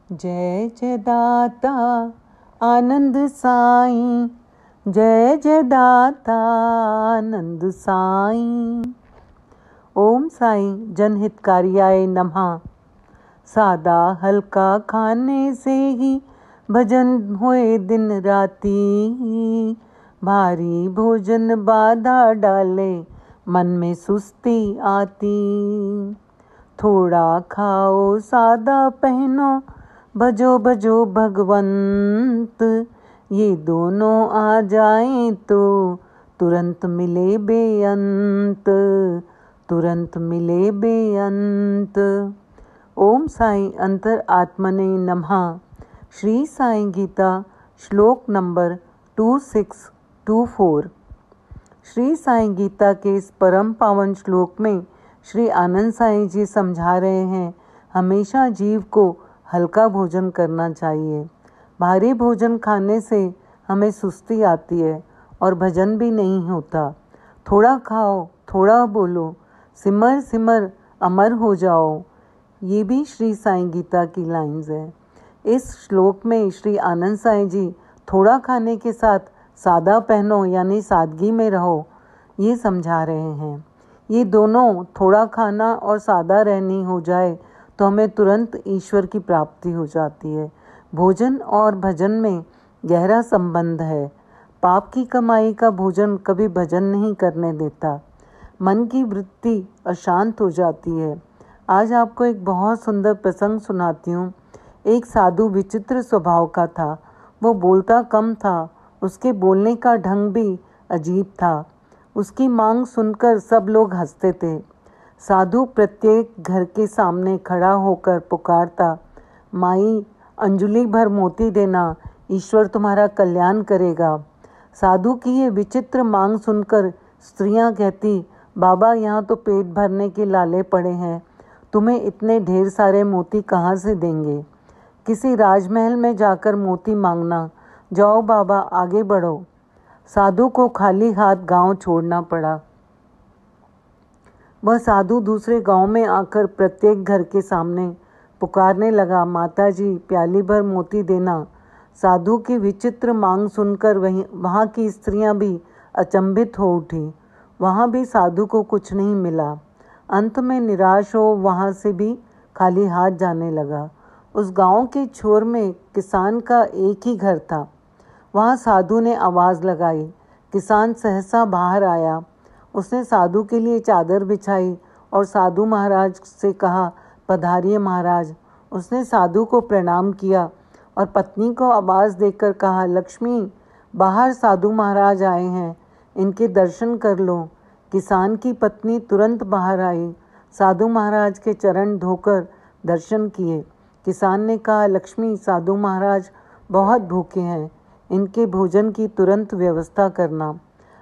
जय जय दाता आनंद साईं, जय जय दाता आनंद साईं। ओम साईं जनहितकारियाय नमः। सादा हल्का खाने से ही भजन होए दिन राती, भारी भोजन बाधा डाले मन में सुस्ती आती। थोड़ा खाओ सादा पहनो भजो भजो भगवंत, ये दोनों आ जाएं तो तुरंत मिले बेअंत, तुरंत मिले बेअंत। ओम साईं अंतर आत्मने नमः। श्री साईं गीता श्लोक नंबर 2624। श्री साईं गीता के इस परम पावन श्लोक में श्री आनंद साईं जी समझा रहे हैं, हमेशा जीव को हल्का भोजन करना चाहिए। भारी भोजन खाने से हमें सुस्ती आती है और भजन भी नहीं होता। थोड़ा खाओ, थोड़ा बोलो, सिमर सिमर अमर हो जाओ, ये भी श्री साईं गीता की लाइंस है। इस श्लोक में श्री आनंद साईं जी थोड़ा खाने के साथ सादा पहनो यानी सादगी में रहो, ये समझा रहे हैं। ये दोनों, थोड़ा खाना और सादा रहनी हो जाए तो हमें तुरंत ईश्वर की प्राप्ति हो जाती है। भोजन और भजन में गहरा संबंध है। पाप की कमाई का भोजन कभी भजन नहीं करने देता। मन की वृत्ति अशांत हो जाती है। आज आपको एक बहुत सुंदर प्रसंग सुनाती हूँ। एक साधु विचित्र स्वभाव का था। वो बोलता कम था, उसके बोलने का ढंग भी अजीब था। उसकी मांग सुनकर सब लोग हंसते थे। साधु प्रत्येक घर के सामने खड़ा होकर पुकारता, माई अंजुली भर मोती देना, ईश्वर तुम्हारा कल्याण करेगा। साधु की ये विचित्र मांग सुनकर स्त्रियां कहती, बाबा यहाँ तो पेट भरने के लाले पड़े हैं, तुम्हें इतने ढेर सारे मोती कहाँ से देंगे। किसी राजमहल में जाकर मोती मांगना, जाओ बाबा आगे बढ़ो। साधु को खाली हाथ गांव छोड़ना पड़ा। वह साधु दूसरे गांव में आकर प्रत्येक घर के सामने पुकारने लगा, माता जी प्याली भर मोती देना। साधु की विचित्र मांग सुनकर वहाँ की स्त्रियां भी अचंभित हो उठी। वहाँ भी साधु को कुछ नहीं मिला। अंत में निराश हो वहाँ से भी खाली हाथ जाने लगा। उस गांव के छोर में किसान का एक ही घर था। वहाँ साधु ने आवाज़ लगाई। किसान सहसा बाहर आया। उसने साधु के लिए चादर बिछाई और साधु महाराज से कहा, पधारिए महाराज। उसने साधु को प्रणाम किया और पत्नी को आवाज़ देकर कहा, लक्ष्मी बाहर साधु महाराज आए हैं, इनके दर्शन कर लो। किसान की पत्नी तुरंत बाहर आई। साधु महाराज के चरण धोकर दर्शन किए। किसान ने कहा, लक्ष्मी साधु महाराज बहुत भूखे हैं, इनके भोजन की तुरंत व्यवस्था करना।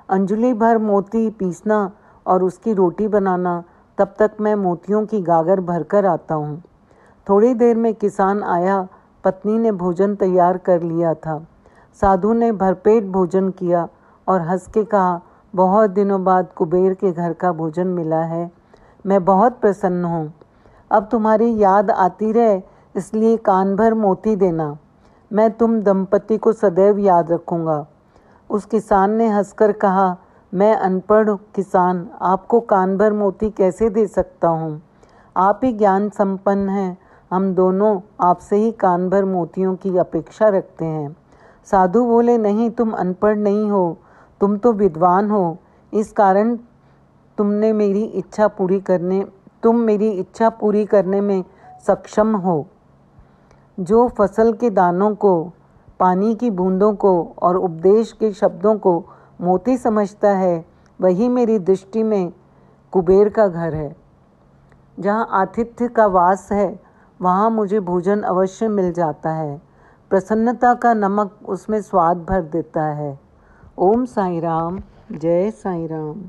अंजुली भर मोती पीसना और उसकी रोटी बनाना, तब तक मैं मोतियों की गागर भरकर आता हूँ। थोड़ी देर में किसान आया। पत्नी ने भोजन तैयार कर लिया था। साधु ने भरपेट भोजन किया और हंस के कहा, बहुत दिनों बाद कुबेर के घर का भोजन मिला है, मैं बहुत प्रसन्न हूँ। अब तुम्हारी याद आती रहे इसलिए कान भर मोती देना, मैं तुम दंपति को सदैव याद रखूँगा। उस किसान ने हंसकर कहा, मैं अनपढ़ किसान आपको कान भर मोती कैसे दे सकता हूँ, आप ही ज्ञान संपन्न हैं, हम दोनों आपसे ही कान भर मोतियों की अपेक्षा रखते हैं। साधु बोले, नहीं तुम अनपढ़ नहीं हो, तुम तो विद्वान हो, इस कारण तुम मेरी इच्छा पूरी करने में सक्षम हो। जो फसल के दानों को, पानी की बूंदों को और उपदेश के शब्दों को मोती समझता है, वही मेरी दृष्टि में कुबेर का घर है। जहाँ आतिथ्य का वास है वहाँ मुझे भोजन अवश्य मिल जाता है। प्रसन्नता का नमक उसमें स्वाद भर देता है। ओम साईं राम, जय साईं राम।